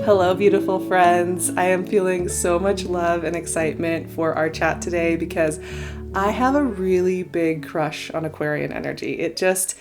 Hello, beautiful friends. I am feeling so much love and excitement for our chat today because I have a really big crush on Aquarian energy. It just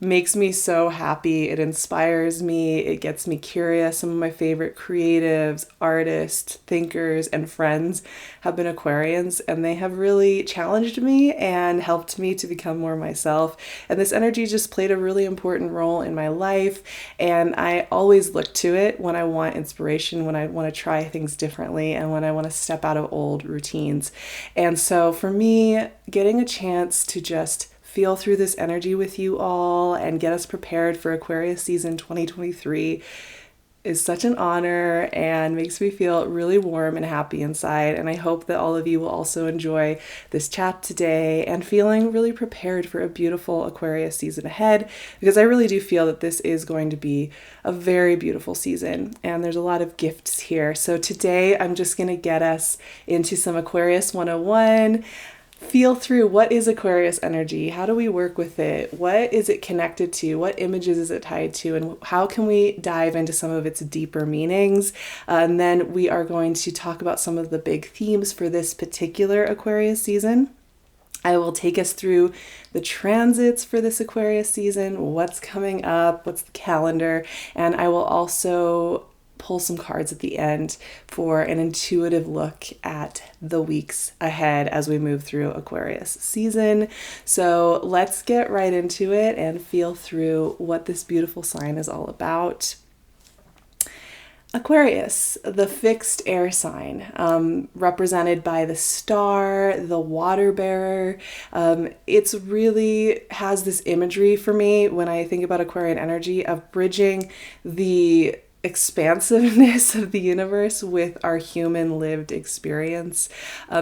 makes me so happy. It inspires me. It gets me curious. Some of my favorite creatives, artists, thinkers, and friends have been Aquarians, and they have really challenged me and helped me to become more myself. And this energy just played a really important role in my life. And I always look to it when I want inspiration, when I want to try things differently, and when I want to step out of old routines. And so for me, getting a chance to just feel through this energy with you all and get us prepared for Aquarius season 2023 is such an honor and makes me feel really warm and happy inside. And I hope that all of you will also enjoy this chat today and feeling really prepared for a beautiful Aquarius season ahead, because I really do feel that this is going to be a very beautiful season and there's a lot of gifts here. So today I'm just going to get us into some Aquarius 101. Feel through, what is Aquarius energy? How do we work with it? What is it connected to? What images is it tied to? And how can we dive into some of its deeper meanings? And then we are going to talk about some of the big themes for this particular Aquarius season. I will take us through the transits for this Aquarius season, what's coming up, what's the calendar, and I will also pull some cards at the end for an intuitive look at the weeks ahead as we move through Aquarius season. So let's get right into it and feel through what this beautiful sign is all about. Aquarius, the fixed air sign, represented by the star, the water bearer. It's really has this imagery for me when I think about Aquarian energy of bridging the expansiveness of the universe with our human lived experience.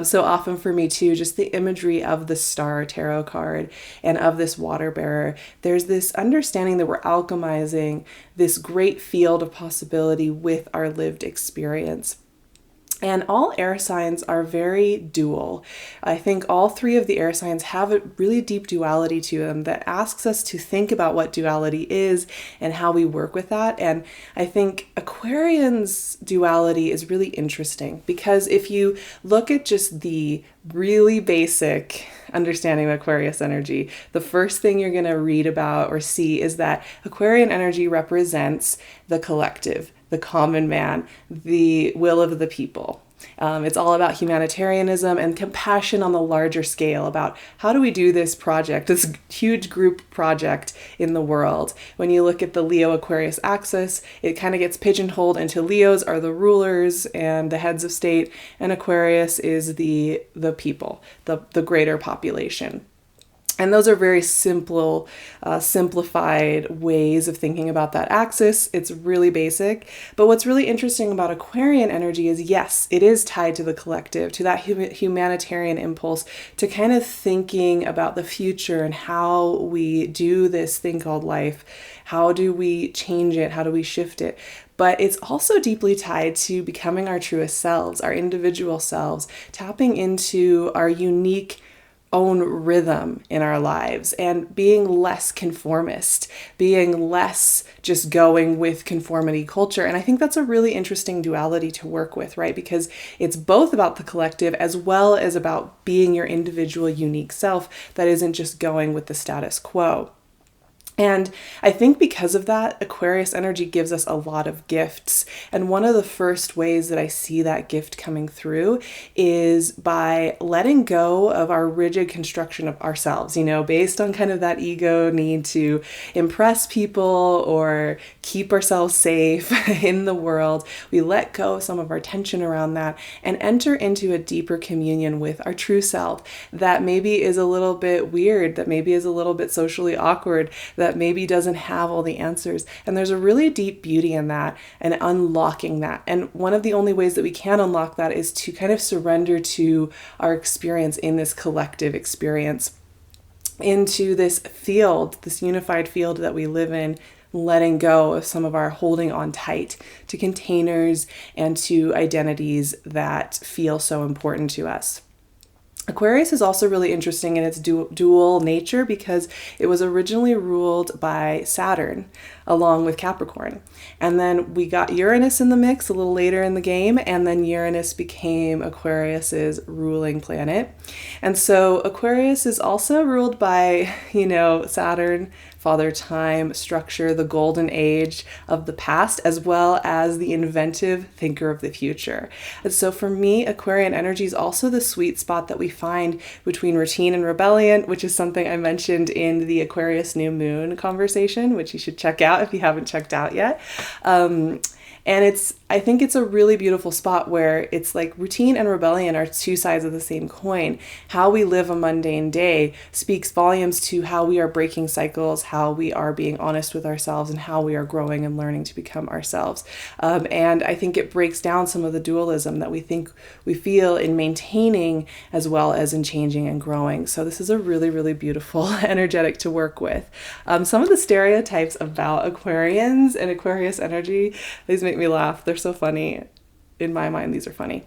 So often for me too, just the imagery of the star tarot card and of this water bearer, there's this understanding that we're alchemizing this great field of possibility with our lived experience. And all air signs are very dual. I think all three of the air signs have a really deep duality to them that asks us to think about what duality is and how we work with that. And I think Aquarian's duality is really interesting because if you look at just the really basic understanding of Aquarius energy, the first thing you're going to read about or see is that Aquarian energy represents the collective, the common man, the will of the people. It's all about humanitarianism and compassion on the larger scale about how do we do this project, this huge group project in the world. When you look at the Leo-Aquarius axis, it kind of gets pigeonholed into Leos are the rulers and the heads of state, and Aquarius is the people, the greater population. And those are very simple, simplified ways of thinking about that axis. It's really basic. But what's really interesting about Aquarian energy is, yes, it is tied to the collective, to that humanitarian impulse, to kind of thinking about the future and how we do this thing called life. How do we change it? How do we shift it? But it's also deeply tied to becoming our truest selves, our individual selves, tapping into our unique own rhythm in our lives and being less conformist, being less just going with conformity culture. And I think that's a really interesting duality to work with, right? Because it's both about the collective as well as about being your individual unique self that isn't just going with the status quo. And I think because of that, Aquarius energy gives us a lot of gifts. And one of the first ways that I see that gift coming through is by letting go of our rigid construction of ourselves, based on kind of that ego need to impress people or keep ourselves safe in the world. We let go of some of our tension around that and enter into a deeper communion with our true self that maybe is a little bit weird, that maybe is a little bit socially awkward, that maybe doesn't have all the answers. And there's a really deep beauty in that and unlocking that. And one of the only ways that we can unlock that is to kind of surrender to our experience in this collective experience, into this field, this unified field that we live in, letting go of some of our holding on tight to containers and to identities that feel so important to us. Aquarius is also really interesting in its dual nature because it was originally ruled by Saturn. along with Capricorn. And then we got Uranus in the mix a little later in the game, and then Uranus became Aquarius's ruling planet. And so Aquarius is also ruled by, Saturn, Father Time, structure, the golden age of the past, as well as the inventive thinker of the future. And so for me, Aquarian energy is also the sweet spot that we find between routine and rebellion, which is something I mentioned in the Aquarius new moon conversation, which you should check out if you haven't checked out yet. And I think it's a really beautiful spot where it's like routine and rebellion are two sides of the same coin. How we live a mundane day speaks volumes to how we are breaking cycles, how we are being honest with ourselves, and how we are growing and learning to become ourselves. And I think it breaks down some of the dualism that we think we feel in maintaining as well as in changing and growing. So this is a really, really beautiful energetic to work with. Some of the stereotypes about Aquarians and Aquarius energy, these make me laugh. They're so funny. In my mind, these are funny.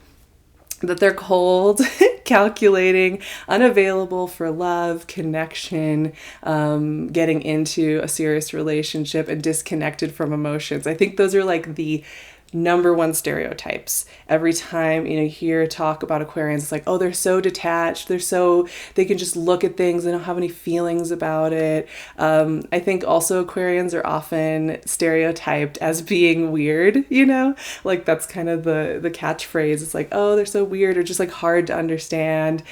That they're cold, calculating, unavailable for love, connection, getting into a serious relationship, and disconnected from emotions. I think those are like the number one stereotypes. Every time, you hear talk about Aquarians, it's like, oh, they're so detached. They can just look at things. They don't have any feelings about it. I think also Aquarians are often stereotyped as being weird, like that's kind of the catchphrase. It's like, oh, they're so weird or just like hard to understand.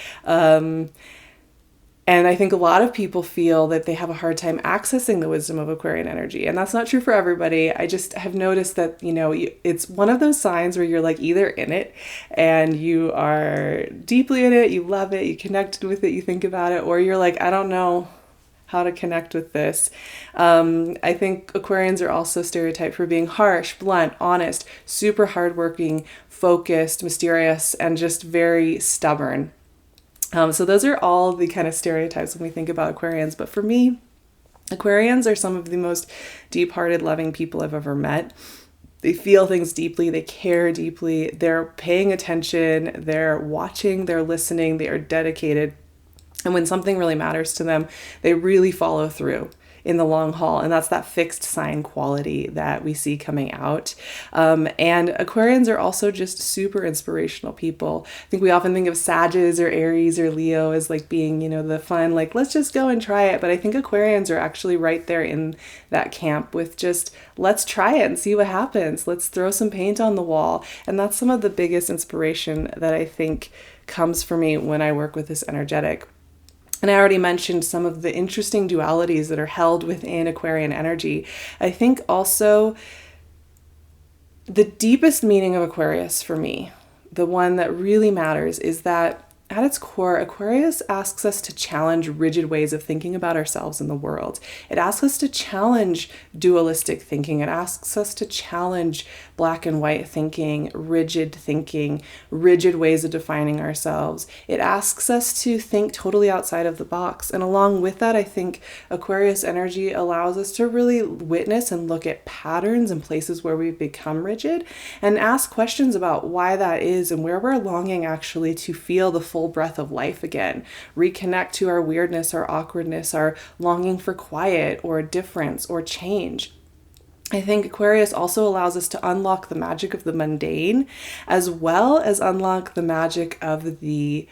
And I think a lot of people feel that they have a hard time accessing the wisdom of Aquarian energy. And that's not true for everybody. I just have noticed that, it's one of those signs where you're like either in it and you are deeply in it, you love it, you connected with it, you think about it, or you're like, I don't know how to connect with this. I think Aquarians are also stereotyped for being harsh, blunt, honest, super hardworking, focused, mysterious, and just very stubborn. So those are all the kind of stereotypes when we think about Aquarians. But for me, Aquarians are some of the most deep-hearted, loving people I've ever met. They feel things deeply. They care deeply. They're paying attention. They're watching. They're listening. They are dedicated. And when something really matters to them, they really follow through in the long haul. And that's that fixed sign quality that we see coming out. And Aquarians are also just super inspirational people. I think we often think of Sages or Aries or Leo as like being, the fun, like, let's just go and try it. But I think Aquarians are actually right there in that camp with just, let's try it and see what happens. Let's throw some paint on the wall. And that's some of the biggest inspiration that I think comes for me when I work with this energetic. And I already mentioned some of the interesting dualities that are held within Aquarian energy. I think also the deepest meaning of Aquarius for me, the one that really matters, is that at its core, Aquarius asks us to challenge rigid ways of thinking about ourselves and the world. It asks us to challenge dualistic thinking. It asks us to challenge black and white thinking, rigid ways of defining ourselves. It asks us to think totally outside of the box. And along with that, I think Aquarius energy allows us to really witness and look at patterns and places where we've become rigid and ask questions about why that is and where we're longing actually to feel the full breath of life again, reconnect to our weirdness, our awkwardness, our longing for quiet or difference or change. I think Aquarius also allows us to unlock the magic of the mundane, as well as unlock the magic of the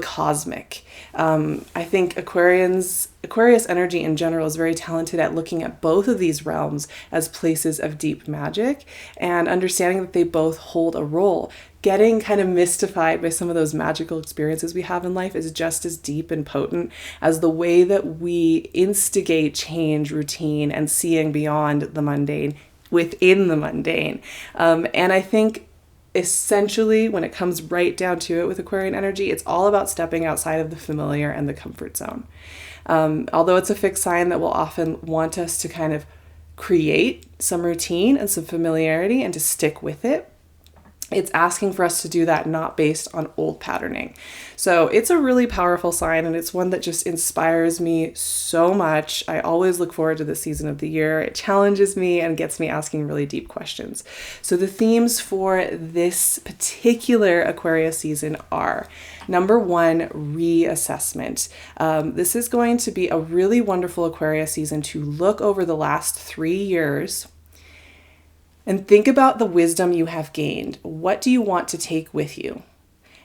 cosmic. I think Aquarius energy in general is very talented at looking at both of these realms as places of deep magic and understanding that they both hold a role. Getting kind of mystified by some of those magical experiences we have in life is just as deep and potent as the way that we instigate change, routine, and seeing beyond the mundane within the mundane. And I think essentially, when it comes right down to it with Aquarian energy, it's all about stepping outside of the familiar and the comfort zone. Although it's a fixed sign that will often want us to kind of create some routine and some familiarity and to stick with it, it's asking for us to do that not based on old patterning. So it's a really powerful sign, and it's one that just inspires me so much. I always look forward to this season of the year. It challenges me and gets me asking really deep questions. So the themes for this particular Aquarius season are Number one, reassessment. This is going to be a really wonderful Aquarius season to look over the last 3 years and think about the wisdom you have gained. What do you want to take with you?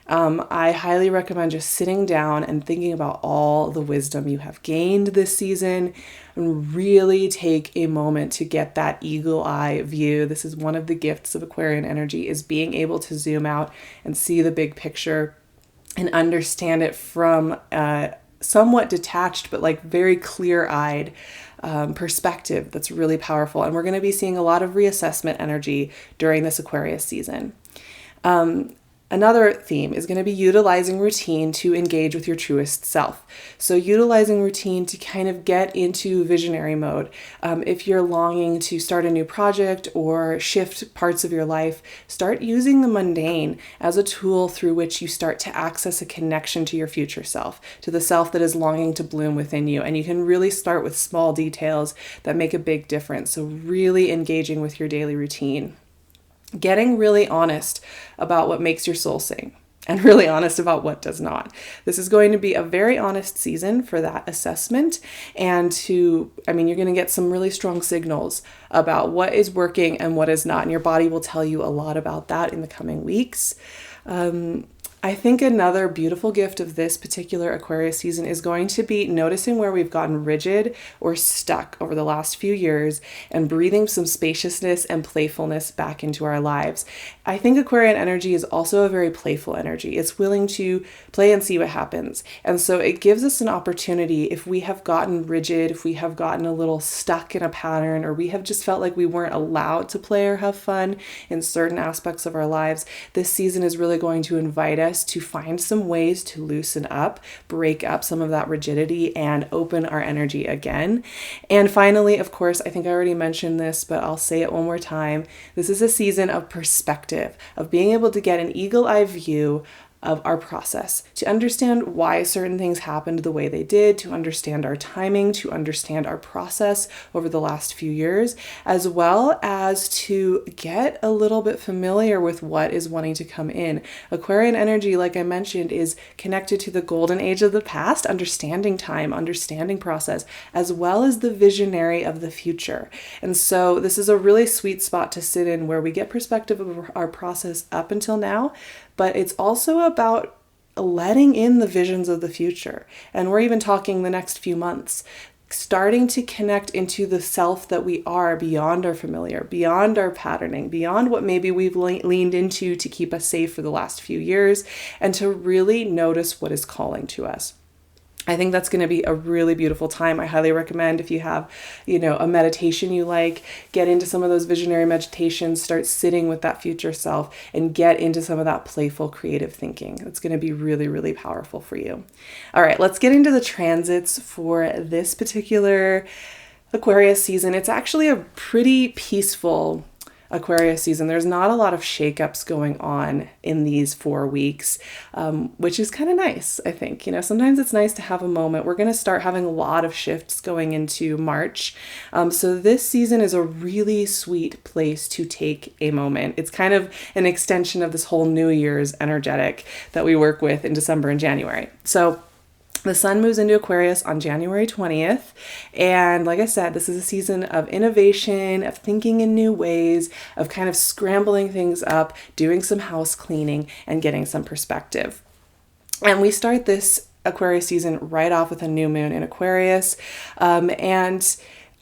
I highly recommend just sitting down and thinking about all the wisdom you have gained this season and really take a moment to get that eagle eye view. This is one of the gifts of Aquarian energy, is being able to zoom out and see the big picture and understand it from a somewhat detached but like very clear-eyed perspective. That's really powerful. And we're going to be seeing a lot of reassessment energy during this Aquarius season. Another theme is going to be utilizing routine to engage with your truest self. So utilizing routine to kind of get into visionary mode. If you're longing to start a new project or shift parts of your life, start using the mundane as a tool through which you start to access a connection to your future self, to the self that is longing to bloom within you. And you can really start with small details that make a big difference. So really engaging with your daily routine. Getting really honest about what makes your soul sing and really honest about what does not. This is going to be a very honest season for that assessment, and you're going to get some really strong signals about what is working and what is not, and your body will tell you a lot about that in the coming weeks. I think another beautiful gift of this particular Aquarius season is going to be noticing where we've gotten rigid or stuck over the last few years and breathing some spaciousness and playfulness back into our lives. I think Aquarian energy is also a very playful energy. It's willing to play and see what happens. And so it gives us an opportunity, if we have gotten rigid, if we have gotten a little stuck in a pattern, or we have just felt like we weren't allowed to play or have fun in certain aspects of our lives, this season is really going to invite us to find some ways to loosen up, break up some of that rigidity, and open our energy again. And finally, of course, I think I already mentioned this, but I'll say it one more time. This is a season of perspective, of being able to get an eagle-eye view of our process, to understand why certain things happened the way they did, to understand our timing, to understand our process over the last few years, as well as to get a little bit familiar with what is wanting to come in. Aquarian energy, like I mentioned, is connected to the golden age of the past, understanding time, understanding process, as well as the visionary of the future. And so this is a really sweet spot to sit in, where we get perspective of our process up until now, but it's also about letting in the visions of the future. And we're even talking the next few months, starting to connect into the self that we are beyond our familiar, beyond our patterning, beyond what maybe we've leaned into to keep us safe for the last few years, and to really notice what is calling to us. I think that's going to be a really beautiful time. I highly recommend, if you have, a meditation you like, get into some of those visionary meditations, start sitting with that future self, and get into some of that playful, creative thinking. It's going to be really, really powerful for you. All right, let's get into the transits for this particular Aquarius season. It's actually a pretty peaceful Aquarius season. There's not a lot of shakeups going on in these 4 weeks, which is kind of nice, I think. Sometimes it's nice to have a moment. We're going to start having a lot of shifts going into March. So this season is a really sweet place to take a moment. It's kind of an extension of this whole New Year's energetic that we work with in December and January. So the sun moves into Aquarius on January 20th. And like I said, this is a season of innovation, of thinking in new ways, of kind of scrambling things up, doing some house cleaning, and getting some perspective. And we start this Aquarius season right off with a new moon in Aquarius. And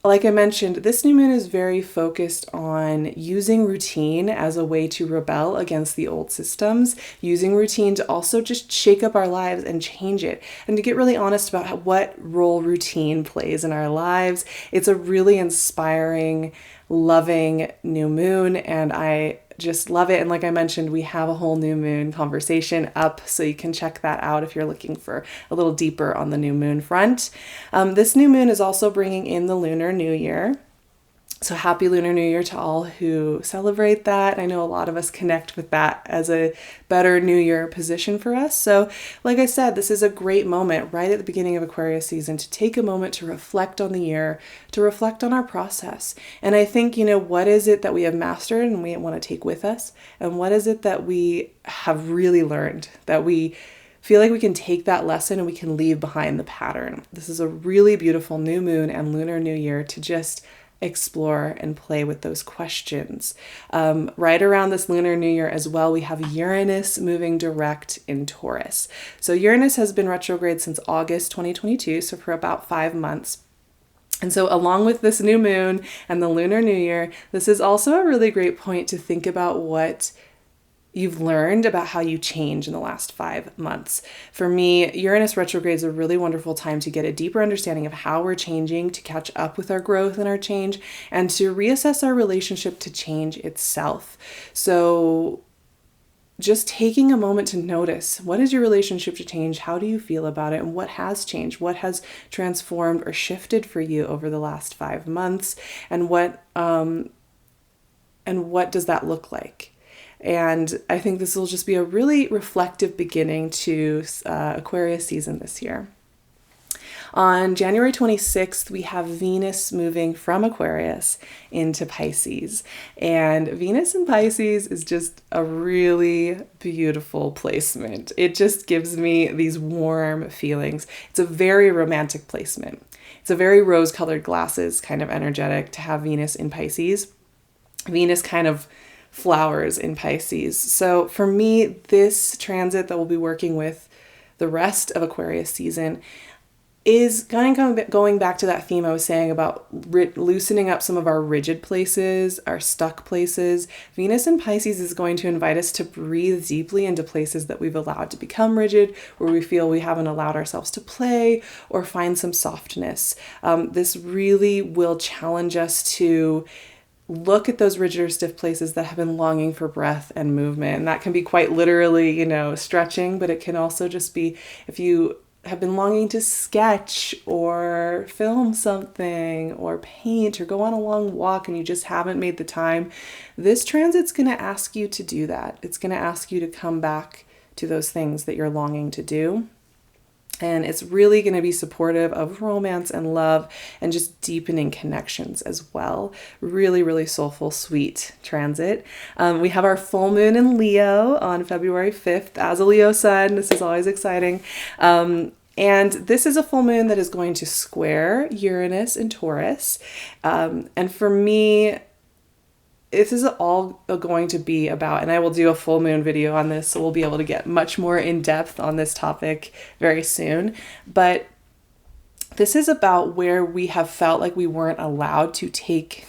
like I mentioned, this new moon is very focused on using routine as a way to rebel against the old systems, using routine to also just shake up our lives and change it, and to get really honest about what role routine plays in our lives. It's a really inspiring, loving new moon, and I just love it. And like I mentioned, we have a whole new moon conversation up, so you can check that out if you're looking for a little deeper on the new moon front. This new moon is also bringing in the Lunar New Year. So happy Lunar New Year to all who celebrate that. I know a lot of us connect with that as a better New Year position for us. So like I said, this is a great moment right at the beginning of Aquarius season to take a moment to reflect on the year, to reflect on our process. And I think, what is it that we have mastered and we want to take with us? And what is it that we have really learned, that we feel like we can take that lesson and we can leave behind the pattern. This is a really beautiful new moon and lunar new year to just explore and play with those questions. Right around this lunar new year as well, we have Uranus moving direct in Taurus. So Uranus has been retrograde since August 2022, so for about 5 months. And so along with this new moon and the lunar new year, this is also a really great point to think about what you've learned about how you change in the last 5 months. For me, Uranus retrograde is a really wonderful time to get a deeper understanding of how we're changing, to catch up with our growth and our change, and to reassess our relationship to change itself. So just taking a moment to notice, what is your relationship to change? How do you feel about it? And what has changed? What has transformed or shifted for you over the last 5 months? And what does that look like? And I think this will just be a really reflective beginning to Aquarius season this year. On January 26th, we have Venus moving from Aquarius into Pisces. And Venus in Pisces is just a really beautiful placement. It just gives me these warm feelings. It's a very romantic placement. It's a very rose-colored glasses kind of energetic to have Venus in Pisces. Venus kind of flowers in Pisces. So for me, this transit that we'll be working with the rest of Aquarius season is kind of going back to that theme I was saying about loosening up some of our rigid places, our stuck places. Venus in Pisces is going to invite us to breathe deeply into places that we've allowed to become rigid, where we feel we haven't allowed ourselves to play or find some softness. This really will challenge us to look at those rigid or stiff places that have been longing for breath and movement. And that can be quite literally, stretching, but it can also just be if you have been longing to sketch or film something or paint or go on a long walk and you just haven't made the time. This transit's going to ask you to do that. It's going to ask you to come back to those things that you're longing to do. And it's really going to be supportive of romance and love and just deepening connections as well. Really, really soulful, sweet transit. We have our full moon in Leo on February 5th. As a Leo sun, this is always exciting. And this is a full moon that is going to square Uranus in Taurus. And for me, this is all going to be about, and I will do a full moon video on this, so we'll be able to get much more in depth on this topic very soon. But this is about where we have felt like we weren't allowed to take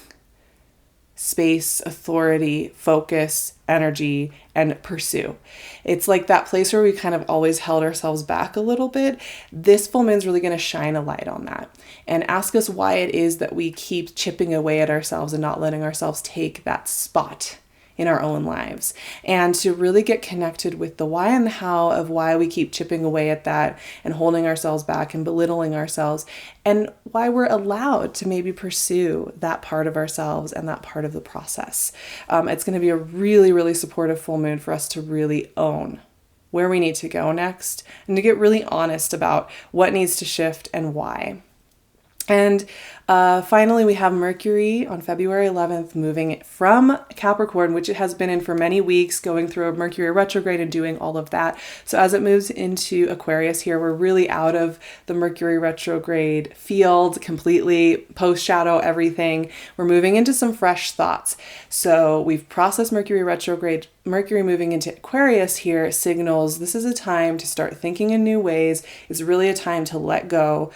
space, authority, focus, energy, and pursue. It's like that place where we kind of always held ourselves back a little bit. This full moon is really going to shine a light on that and ask us why it is that we keep chipping away at ourselves and not letting ourselves take that spot in our own lives, and to really get connected with the why and the how of why we keep chipping away at that and holding ourselves back and belittling ourselves, and why we're allowed to maybe pursue that part of ourselves and that part of the process. It's going to be a really, really supportive full moon for us to really own where we need to go next and to get really honest about what needs to shift and why. And finally, we have Mercury on February 11th moving from Capricorn, which it has been in for many weeks, going through a Mercury retrograde and doing all of that. So as it moves into Aquarius here, we're really out of the Mercury retrograde field completely, post-shadow everything. We're moving into some fresh thoughts. So we've processed Mercury retrograde. Mercury moving into Aquarius here signals this is a time to start thinking in new ways. It's really a time to let go.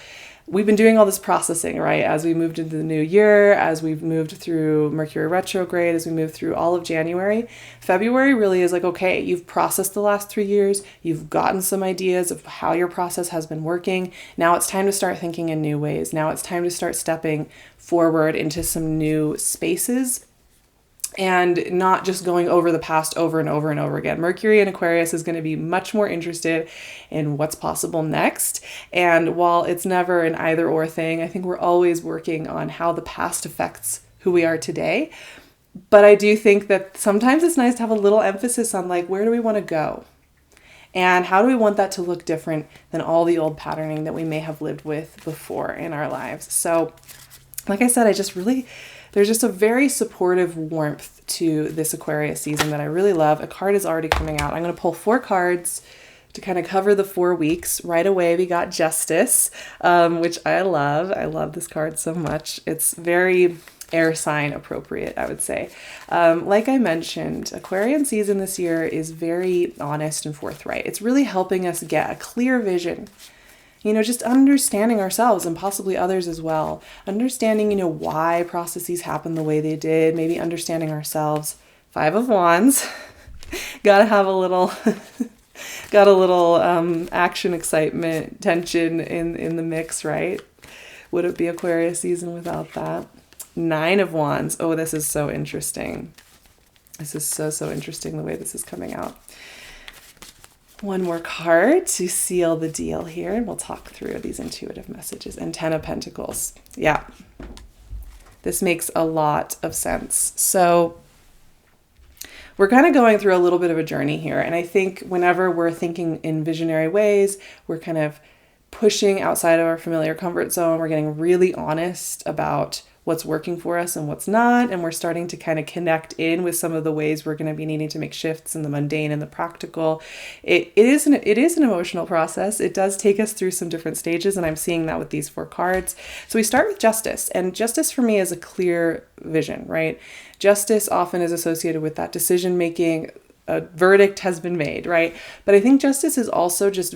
We've been doing all this processing, right? As we moved into the new year, as we've moved through Mercury retrograde, as we move through all of January, February really is like, okay, you've processed the last 3 years. You've gotten some ideas of how your process has been working. Now it's time to start thinking in new ways. Now it's time to start stepping forward into some new spaces and not just going over the past over and over and over again. Mercury in Aquarius is going to be much more interested in what's possible next. And while it's never an either or thing, I think we're always working on how the past affects who we are today. But I do think that sometimes it's nice to have a little emphasis on like, where do we want to go? And how do we want that to look different than all the old patterning that we may have lived with before in our lives? So like I said, there's just a very supportive warmth to this Aquarius season that I really love. A card is already coming out. I'm going to pull 4 cards to kind of cover the 4 weeks. Right away, we got Justice, which I love. I love this card so much. It's very air sign appropriate, I would say. Like I mentioned, Aquarian season this year is very honest and forthright. It's really helping us get a clear vision. Just understanding ourselves and possibly others as well. Understanding, why processes happen the way they did. Maybe understanding ourselves. 5 of Wands. Gotta have a little, action, excitement, tension in the mix, right? Would it be Aquarius season without that? 9 of Wands. Oh, this is so interesting. This is so interesting the way this is coming out. One more card to seal the deal here, and we'll talk through these intuitive messages. And 10 of Pentacles. Yeah, this makes a lot of sense. So we're kind of going through a little bit of a journey here. And I think whenever we're thinking in visionary ways, we're kind of pushing outside of our familiar comfort zone. We're getting really honest about what's working for us and what's not. And we're starting to kind of connect in with some of the ways we're going to be needing to make shifts in the mundane and the practical. It is an emotional process. It does take us through some different stages. And I'm seeing that with these 4 cards. So we start with Justice. And Justice for me is a clear vision, right? Justice often is associated with that decision making. A verdict has been made, right? But I think justice is also just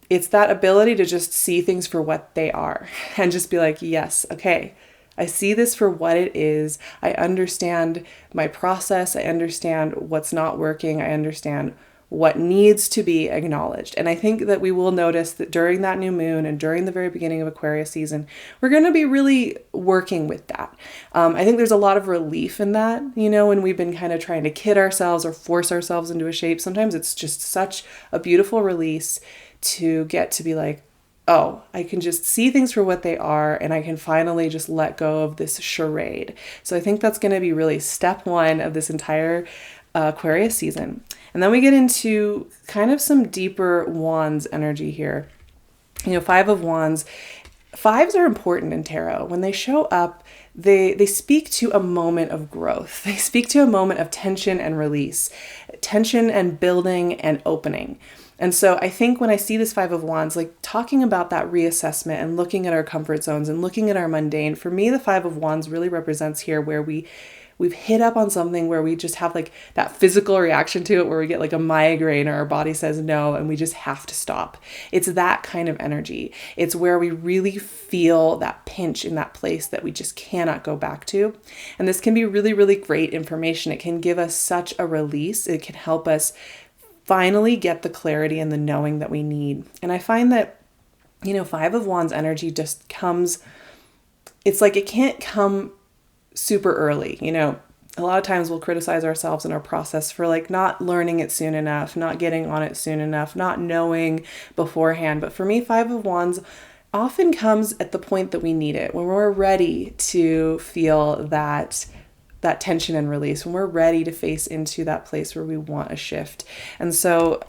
it's that ability to just see things for what they are and just be like, yes, okay, I see this for what it is. I understand my process. I understand what's not working. I understand what needs to be acknowledged. And I think that we will notice that during that new moon and during the very beginning of Aquarius season, we're going to be really working with that. I think there's a lot of relief in that, when we've been kind of trying to kid ourselves or force ourselves into a shape. Sometimes it's just such a beautiful release to get to be like, oh, I can just see things for what they are, and I can finally just let go of this charade. So I think that's going to be really step 1 of this entire Aquarius season. And then we get into kind of some deeper Wands energy here. 5 of Wands. 5s are important in tarot. When they show up, they speak to a moment of growth. They speak to a moment of tension and release, tension and building and opening. And so I think when I see this 5 of Wands, like talking about that reassessment and looking at our comfort zones and looking at our mundane, for me, the 5 of Wands really represents here where we've hit up on something where we just have like that physical reaction to it, where we get like a migraine or our body says no, and we just have to stop. It's that kind of energy. It's where we really feel that pinch in that place that we just cannot go back to. And this can be really, really great information. It can give us such a release. It can help us finally get the clarity and the knowing that we need. And I find that, 5 of Wands energy just comes, it's like it can't come super early. A lot of times we'll criticize ourselves in our process for like not learning it soon enough, not getting on it soon enough, not knowing beforehand. But for me, 5 of Wands often comes at the point that we need it, when we're ready to feel that tension and release, when we're ready to face into that place where we want a shift. And so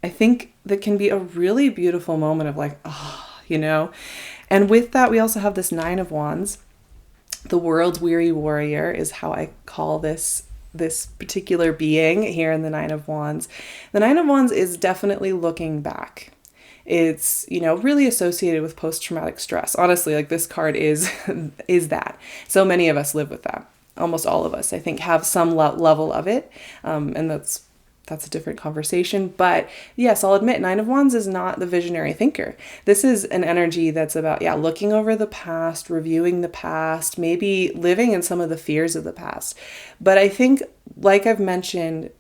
I think that can be a really beautiful moment of like, and with that, we also have this 9 of Wands. The world's weary warrior is how I call this particular being here in the 9 of Wands. The 9 of Wands is definitely looking back. It's, really associated with post-traumatic stress. Honestly, like this card is that. So many of us live with that. Almost all of us, I think, have some level of it. And that's a different conversation. But yes, I'll admit 9 of Wands is not the visionary thinker. This is an energy that's about, looking over the past, reviewing the past, maybe living in some of the fears of the past. But I think, like I've mentioned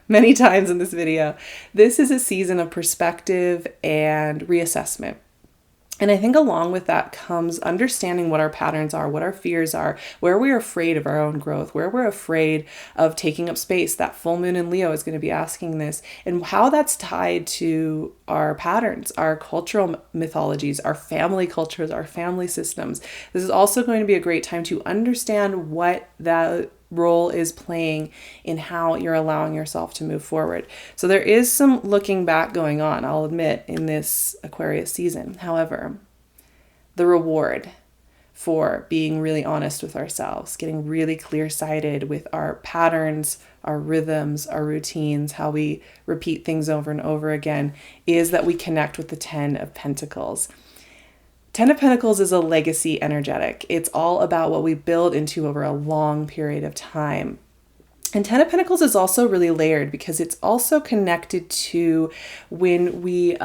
many times in this video, this is a season of perspective and reassessment. And I think along with that comes understanding what our patterns are, what our fears are, where we're afraid of our own growth, where we're afraid of taking up space. That full moon in Leo is going to be asking this, and how that's tied to our patterns, our cultural mythologies, our family cultures, our family systems. This is also going to be a great time to understand what that role is playing in how you're allowing yourself to move forward. So there is some looking back going on, I'll admit, in this Aquarius season. However, the reward for being really honest with ourselves, getting really clear-sighted with our patterns, our rhythms, our routines, how we repeat things over and over again, is that we connect with the 10 of Pentacles. 10 of Pentacles is a legacy energetic. It's all about what we build into over a long period of time. And 10 of Pentacles is also really layered because it's also connected to when we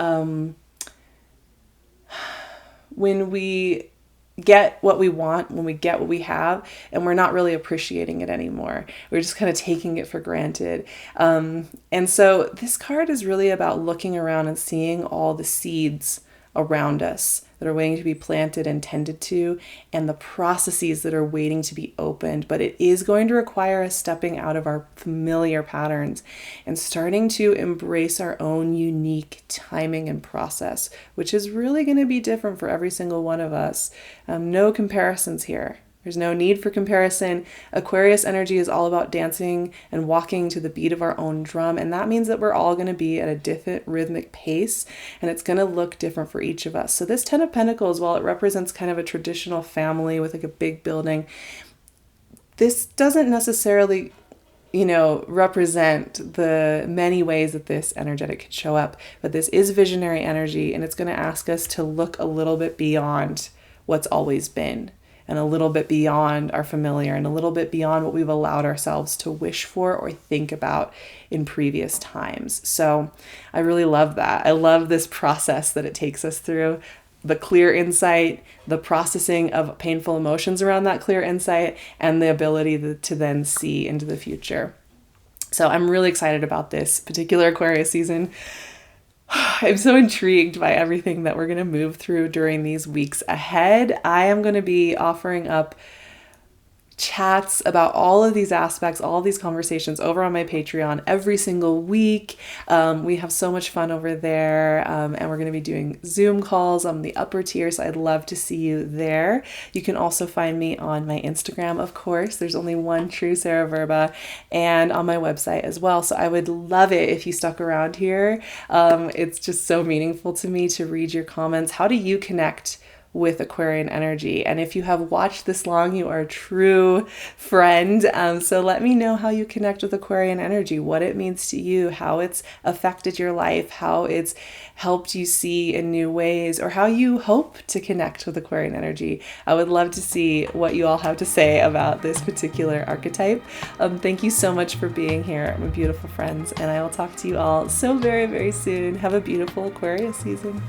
get what we want, when we get what we have, and we're not really appreciating it anymore. We're just kind of taking it for granted. And so this card is really about looking around and seeing all the seeds around us that are waiting to be planted and tended to, and the processes that are waiting to be opened. But it is going to require us stepping out of our familiar patterns and starting to embrace our own unique timing and process, which is really going to be different for every single one of us. No comparisons here. There's no need for comparison. Aquarius energy is all about dancing and walking to the beat of our own drum. And that means that we're all going to be at a different rhythmic pace, and it's going to look different for each of us. So this 10 of Pentacles, while it represents kind of a traditional family with like a big building, this doesn't necessarily, represent the many ways that this energetic could show up. But this is visionary energy, and it's going to ask us to look a little bit beyond what's always been, and a little bit beyond our familiar, and a little bit beyond what we've allowed ourselves to wish for or think about in previous times. So I really love that. I love this process that it takes us through, the clear insight, the processing of painful emotions around that clear insight, and the ability to then see into the future. So I'm really excited about this particular Aquarius season. I'm so intrigued by everything that we're going to move through during these weeks ahead. I am going to be offering up chats about all of these aspects, all of these conversations over on my Patreon every single week. We have so much fun over there, and we're going to be doing Zoom calls on the upper tier, so I'd love to see you there. You can also find me on my Instagram, of course. There's only one true Sarah Verba, and on my website as well. So I would love it if you stuck around here. It's just so meaningful to me to read your comments. How do you connect with Aquarian energy? And if you have watched this long, you are a true friend. So let me know how you connect with Aquarian energy, what it means to you, how it's affected your life, how it's helped you see in new ways, or how you hope to connect with Aquarian energy. I would love to see what you all have to say about this particular archetype. Thank you so much for being here, my beautiful friends, and I will talk to you all so very, very soon. Have a beautiful Aquarius season.